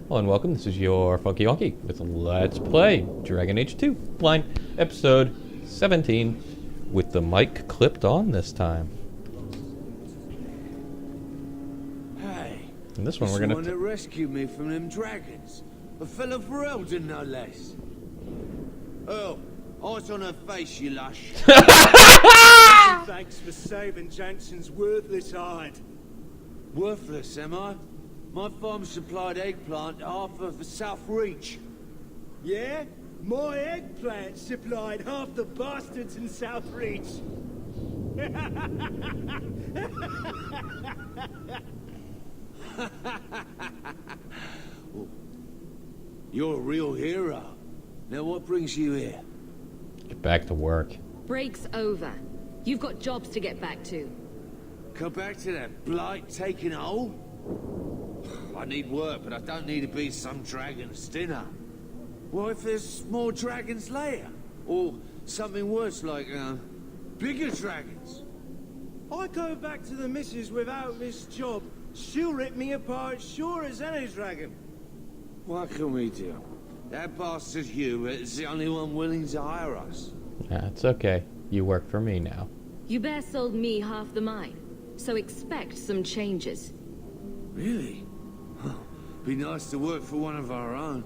Hello and welcome. This is your Funky Wonky with Let's Play Dragon Age 2 Blind Episode 17 with the mic clipped on this time. Hey, And this one we're gonna. to rescue me from them dragons. A fellow for Eldon, no less. Oh, eyes on her face, you lush. Thanks for saving Jansen's worthless hide. Worthless, am I? My farm supplied eggplant half of the South Reach. Yeah? My eggplant supplied half the bastards in South Reach. You're a real hero. Now what brings you here? Get back to work. Break's over. You've got jobs to get back to. Come back to that blight taking hold? I need work, but I don't need to be some dragon's dinner. What if there's more dragons later? Or something worse like, bigger dragons? I go back to the missus without this job. She'll rip me apart sure as any dragon. What can we do? That bastard Hubert is the only one willing to hire us. It's okay. You work for me now. Hubert sold me half the mine, so expect some changes. Really? Be nice to work for one of our own.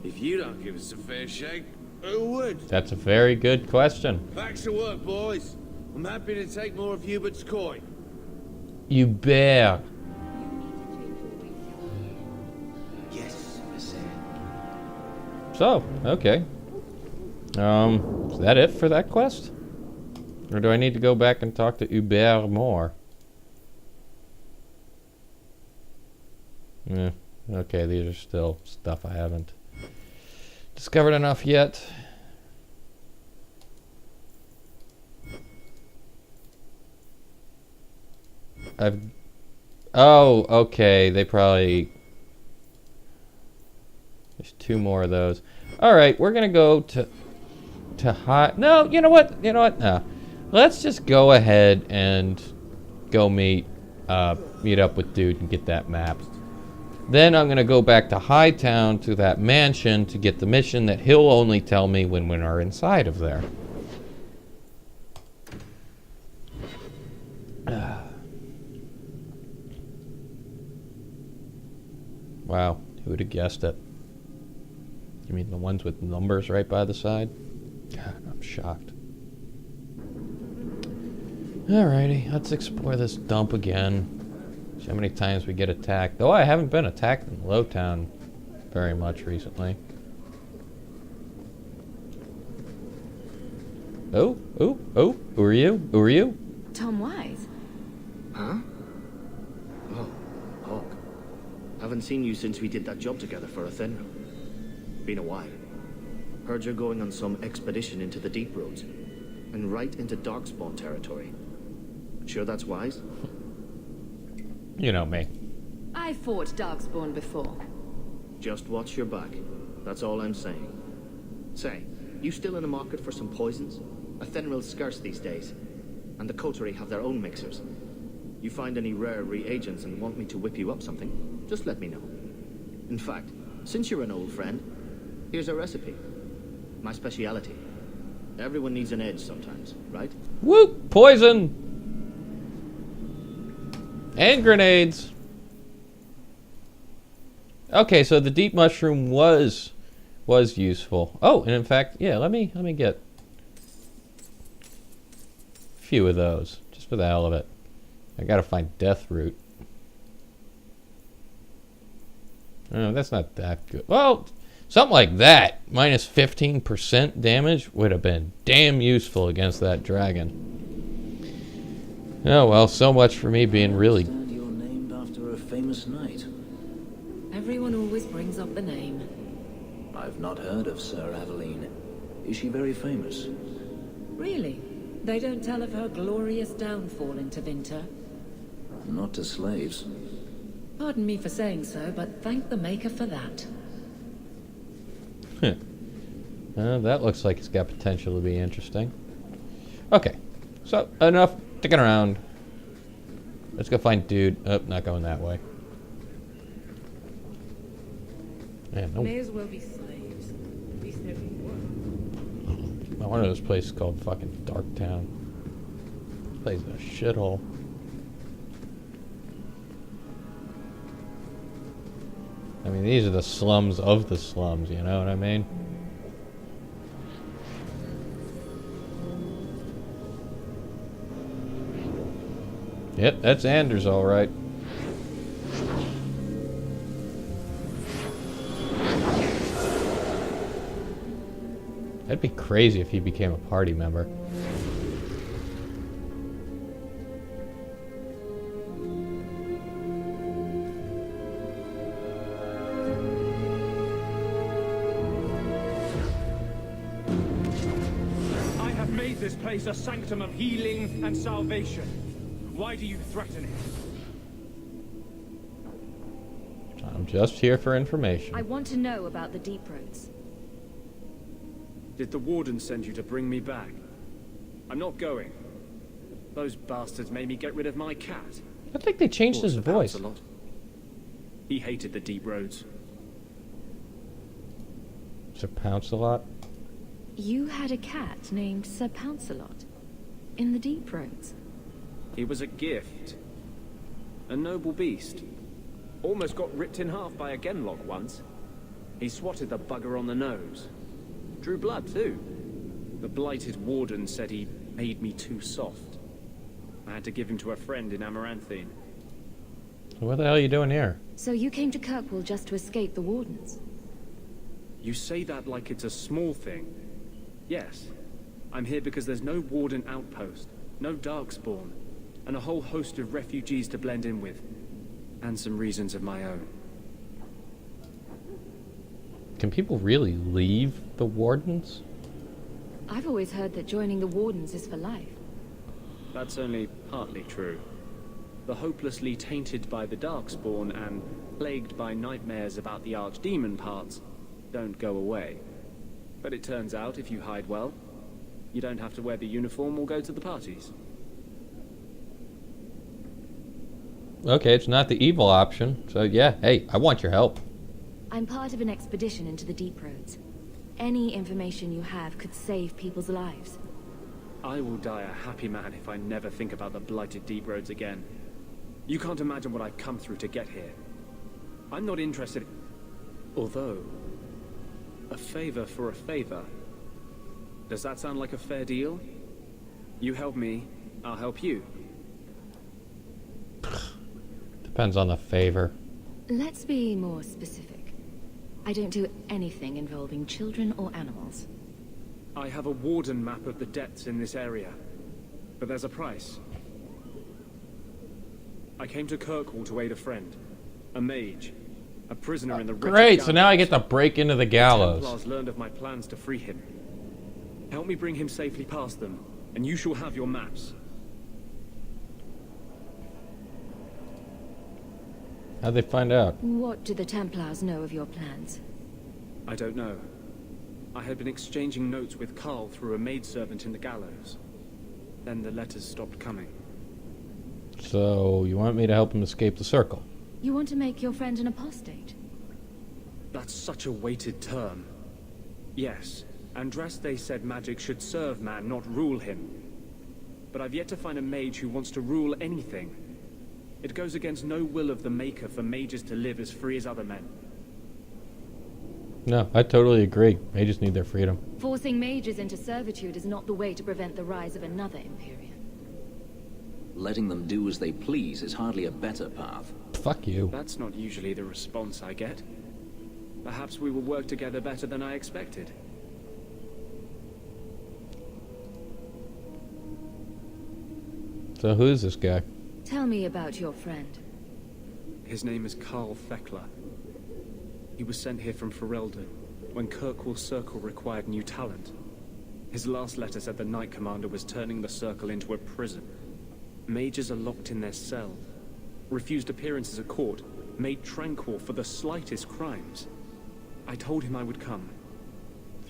If you don't give us a fair shake, who would? That's a very good question. Back to work, boys. I'm happy to take more of Hubert's coin. You bear. Yes, sir. So, okay. Is that it for that quest? Or do I need to go back and talk to Hubert more? Yeah. Okay, these are still stuff I haven't discovered enough yet. Oh, okay, they probably... There's two more of those. Alright, we're gonna go to No, you know what? No. Let's just go ahead and go meet up with Dude and get that map. Then I'm gonna go back to Hightown to that mansion to get the mission that he'll only tell me when we're inside of there. Wow, who would have guessed it? You mean the ones with numbers right by the side? God, I'm shocked. Alrighty, let's explore this dump again. See how many times we get attacked. Though I haven't been attacked in Lowtown very much recently. Oh, who are you? Who are you? Tom Wise? Huh? Oh, Hawk. Haven't seen you since we did that job together for a Fenris. Been a while. Heard you're going on some expedition into the deep roads. And right into Darkspawn territory. Sure that's wise? You know me. I fought Darkspawn before. Just watch your back. That's all I'm saying. Say, you still in the market for some poisons? A Fenril's scarce these days. And the coterie have their own mixers. You find any rare reagents and want me to whip you up something, just let me know. In fact, since you're an old friend, here's a recipe. My speciality. Everyone needs an edge sometimes, right? Whoop! Poison! And grenades! Okay, so the deep mushroom was useful. Oh, and in fact, yeah, let me get a few of those, just for the hell of it. I gotta find death root. Oh, that's not that good. Well, something like that, minus 15% damage, would have been damn useful against that dragon. Oh well, so much for me being really... You're named after a famous knight. Everyone always brings up the name. I've not heard of Sir Aveline. Is she very famous? Really? They don't tell of her glorious downfall into Winter? Not to slaves. Pardon me for saying so, but thank the Maker for that. That looks like it's got potential to be interesting. Okay, so enough sticking around. Let's go find Dude. Oh, not going that way. Man, no. May as well be slaves. At least they're being worked. One of those places called fucking Darktown. This place is a shithole. I mean, these are the slums of the slums, you know what I mean? Yep, that's Anders, all right. That'd be crazy if he became a party member. I have made this place a sanctum of healing and salvation. Why do you threaten it? I'm just here for information. I want to know about the deep roads. Did the warden send you to bring me back? I'm not going. Those bastards made me get rid of my cat. I think they changed his voice. A lot. He hated the deep roads. Sir Pounce-a-Lot? You had a cat named Sir Pouncelot in the deep roads. He was a gift. A noble beast. Almost got ripped in half by a genlock once. He swatted the bugger on the nose. Drew blood, too. The blighted warden said he made me too soft. I had to give him to a friend in Amaranthine. What the hell are you doing here? So you came to Kirkwall just to escape the wardens? You say that like it's a small thing. Yes. I'm here because there's no warden outpost, no darkspawn, and a whole host of refugees to blend in with. And some reasons of my own. Can people really leave the wardens? I've always heard that joining the wardens is for life. That's only partly true. The hopelessly tainted by the Darkspawn and plagued by nightmares about the Archdemon parts don't go away. But it turns out if you hide well, you don't have to wear the uniform or go to the parties. Okay, it's not the evil option. So yeah, hey, I want your help. I'm part of an expedition into the deep roads. Any information you have could save people's lives. I will die a happy man if I never think about the blighted deep roads again. You can't imagine what I've come through to get here. I'm not interested. Although, a favor for a favor. Does that sound like a fair deal? You help me, I'll help you. Depends on the favor. Let's be more specific. I don't do anything involving children or animals. I have a warden map of the depths in this area, but there's a price. I came to Kirkwall to aid a friend, a mage, a prisoner in the wretched Great, so gallows. now I get to break into the gallows. Templars learned of my plans to free him. Help me bring him safely past them, and you shall have your maps. How'd they find out? What do the Templars know of your plans? I don't know. I had been exchanging notes with Carl through a maidservant in the gallows. Then the letters stopped coming. So, you want me to help him escape the circle? You want to make your friend an apostate? That's such a weighted term. Yes, Andraste said magic should serve man, not rule him. But I've yet to find a mage who wants to rule anything. It goes against no will of the Maker for mages to live as free as other men. No, I totally agree. They just need their freedom. Forcing mages into servitude is not the way to prevent the rise of another Imperium. Letting them do as they please is hardly a better path. Fuck you. That's not usually the response I get. Perhaps we will work together better than I expected. So who's this guy? Tell me about your friend. His name is Carl Thekla. He was sent here from Ferelden when Kirkwall Circle required new talent. His last letter said the Knight Commander was turning the Circle into a prison. Mages are locked in their cell, refused appearances at court, made tranquil for the slightest crimes. I told him I would come.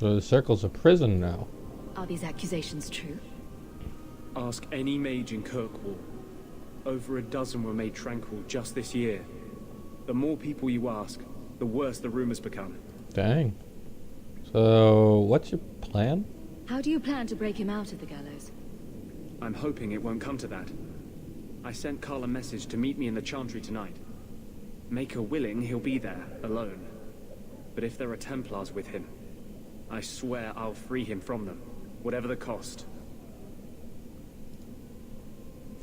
So the circle's a prison now. Are these accusations true? Ask any mage in Kirkwall. Over a dozen were made tranquil just this year. The more people you ask, the worse the rumors become. Dang. So, what's your plan? How do you plan to break him out of the gallows? I'm hoping it won't come to that. I sent Carl a message to meet me in the Chantry tonight. Make her willing, he'll be there, alone. But if there are Templars with him, I swear I'll free him from them, whatever the cost.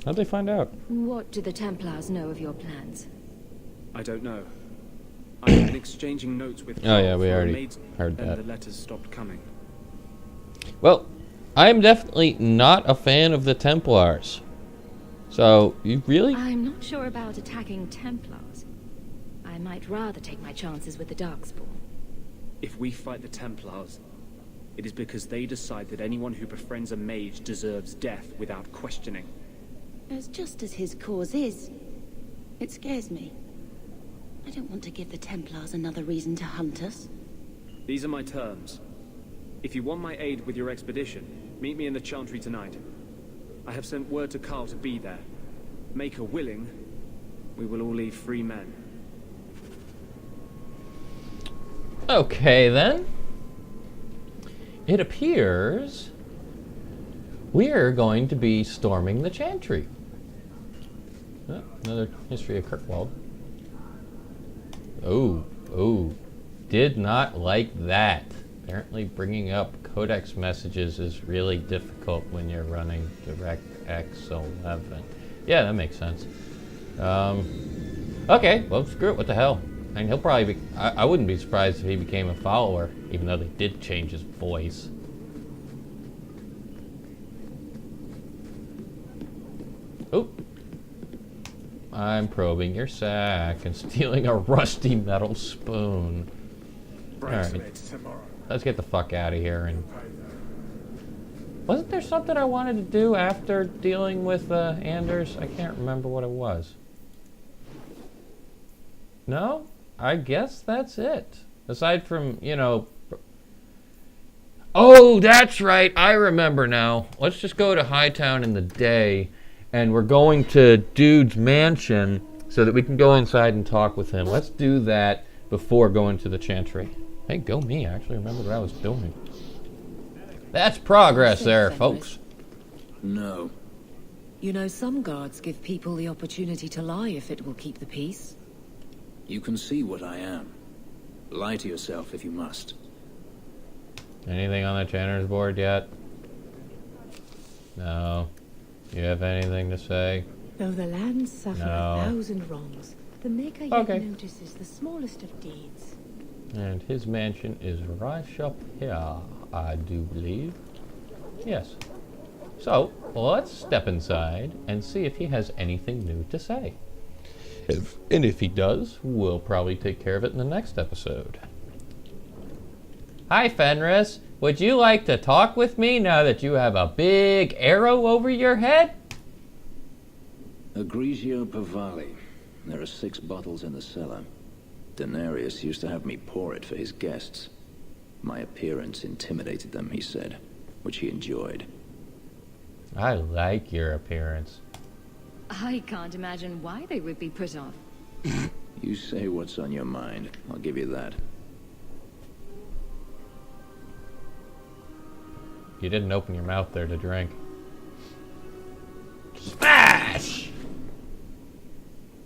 How'd they find out? What do the Templars know of your plans? I don't know. I've been exchanging notes with Carl Oh yeah, we for a already maid's- heard and that. the letters stopped coming. Well, I'm definitely not a fan of the Templars. So, you really? I'm not sure about attacking Templars. I might rather take my chances with the Darkspawn. If we fight the Templars, it is because they decide that anyone who befriends a mage deserves death without questioning. As just as his cause is, it scares me. I don't want to give the Templars another reason to hunt us. These are my terms. If you want my aid with your expedition, meet me in the Chantry tonight. I have sent word to Carl to be there. Make her willing, we will all leave free men. Okay, then. It appears we're going to be storming the Chantry. Oh, another history of Kirkwald. Oh, did not like that. Apparently bringing up codex messages is really difficult when you're running DirectX 11. Yeah, that makes sense. Okay, well, screw it, what the hell. I mean, he'll probably be... I wouldn't be surprised if he became a follower, even though they did change his voice. Oop. I'm probing your sack and stealing a rusty metal spoon. Alright, let's get the fuck out of here. And wasn't there something I wanted to do after dealing with Anders? I can't remember what it was. No? I guess that's it. Aside from, you know... Oh, that's right. I remember now. Let's just go to Hightown in the day. And we're going to Dude's mansion so that we can go inside and talk with him. Let's do that before going to the Chantry. Hey, go me. I actually remember what I was doing. That's progress there, folks. No. You know, some guards give people the opportunity to lie if it will keep the peace. You can see what I am. Lie to yourself if you must. Anything on the Chanter's board yet? No. You have anything to say? Though the land suffer No. 1,000 wrongs, the Maker yet notices the smallest of deeds. And his mansion is right up here, I do believe. Yes. So, let's step inside and see if he has anything new to say. And if he does, we'll probably take care of it in the next episode. Hi, Fenris. Would you like to talk with me now that you have a big arrow over your head? Egregio Pavali. There are 6 bottles in the cellar. Denarius used to have me pour it for his guests. My appearance intimidated them, he said, which he enjoyed. I like your appearance. I can't imagine why they would be put off. You say what's on your mind. I'll give you that. You didn't open your mouth there to drink. Smash!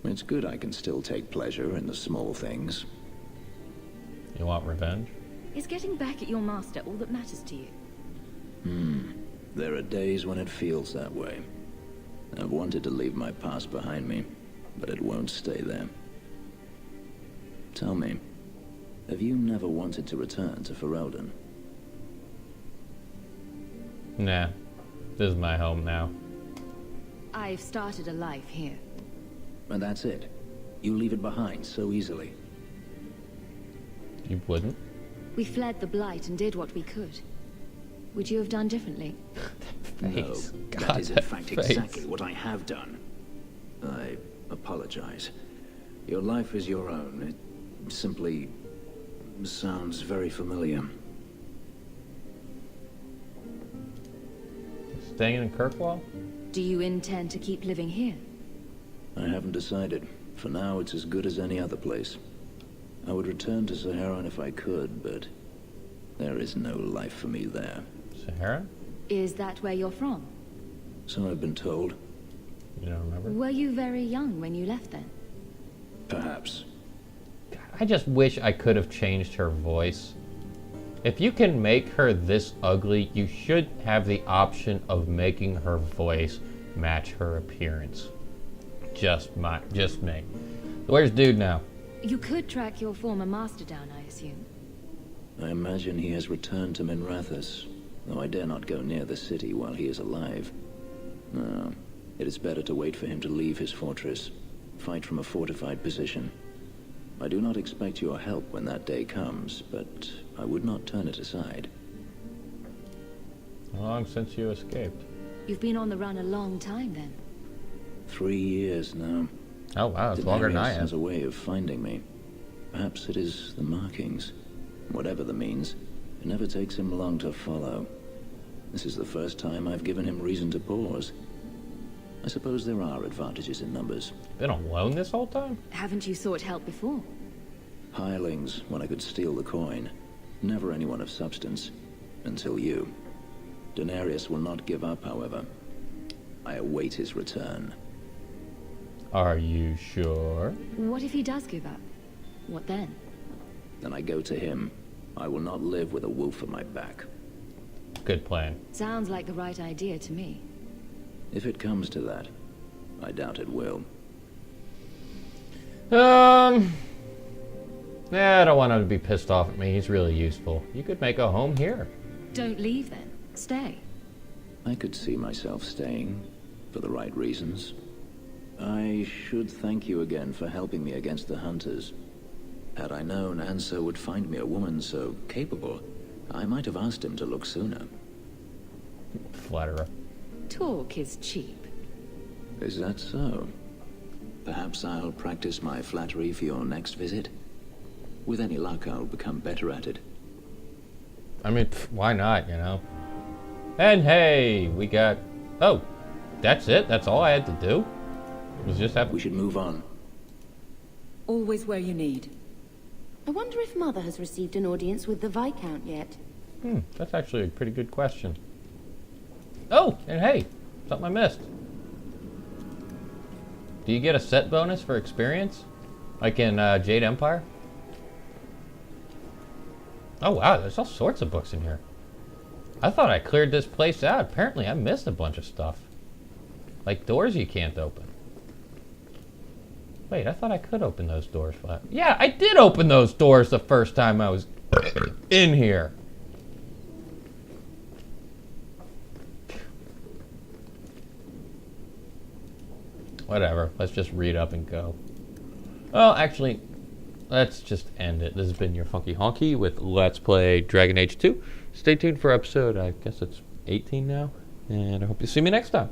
It's good I can still take pleasure in the small things. You want revenge? Is getting back at your master all that matters to you? There are days when it feels that way. I've wanted to leave my past behind me, but it won't stay there. Tell me, have you never wanted to return to Ferelden? Nah. This is my home now. I've started a life here. And that's it? You leave it behind so easily? You wouldn't? We fled the Blight and did what we could. Would you have done differently? No, God, that is in that fact face. exactly what I have done. I apologize. Your life is your own. It simply sounds very familiar. Staying in Kirkwall? Do you intend to keep living here? I haven't decided. For now, it's as good as any other place. I would return to Sahara if I could, but there is no life for me there. Sahara? Is that where you're from? So I've been told. You don't remember? Were you very young when you left then? Perhaps. God, I just wish I could have changed her voice. If you can make her this ugly, you should have the option of making her voice match her appearance. Just me. Where's Dude now? You could track your former master down, I assume. I imagine he has returned to Minrathous, though I dare not go near the city while he is alive. No, it is better to wait for him to leave his fortress, fight from a fortified position. I do not expect your help when that day comes, but I would not turn it aside. How long since you escaped? You've been on the run a long time then. 3 years now. Oh wow, it's longer than I am. Has a way of finding me. Perhaps it is the markings. Whatever the means, it never takes him long to follow. This is the first time I've given him reason to pause. I suppose there are advantages in numbers. Been alone this whole time? Haven't you sought help before? Hirelings, when I could steal the coin. Never anyone of substance. Until you. Denarius will not give up, however. I await his return. Are you sure? What if he does give up? What then? Then I go to him. I will not live with a wolf at my back. Good plan. Sounds like the right idea to me. If it comes to that, I doubt it will. Yeah, I don't want him to be pissed off at me. He's really useful. You could make a home here. Don't leave then. Stay. I could see myself staying, for the right reasons. I should thank you again for helping me against the hunters. Had I known Anso would find me a woman so capable, I might have asked him to look sooner. Flatterer. Talk is cheap. Is that so? Perhaps I'll practice my flattery for your next visit. With any luck, I'll become better at it. I mean, why not, you know? And hey, we got... Oh, that's it? That's all I had to do? Was just have... We should move on. Always where you need. I wonder if Mother has received an audience with the Viscount yet. That's actually a pretty good question. Oh, and hey, something I missed. Do you get a set bonus for experience? Like in Jade Empire? Oh wow, there's all sorts of books in here. I thought I cleared this place out. Apparently I missed a bunch of stuff. Like doors you can't open. Wait, I thought I could open those doors flat. Yeah, I did open those doors the first time I was in here. Whatever, let's just read up and go. Well, actually, let's just end it. This has been your Funky Honky with Let's Play Dragon Age 2. Stay tuned for episode, I guess it's 18 now. And I hope you see me next time.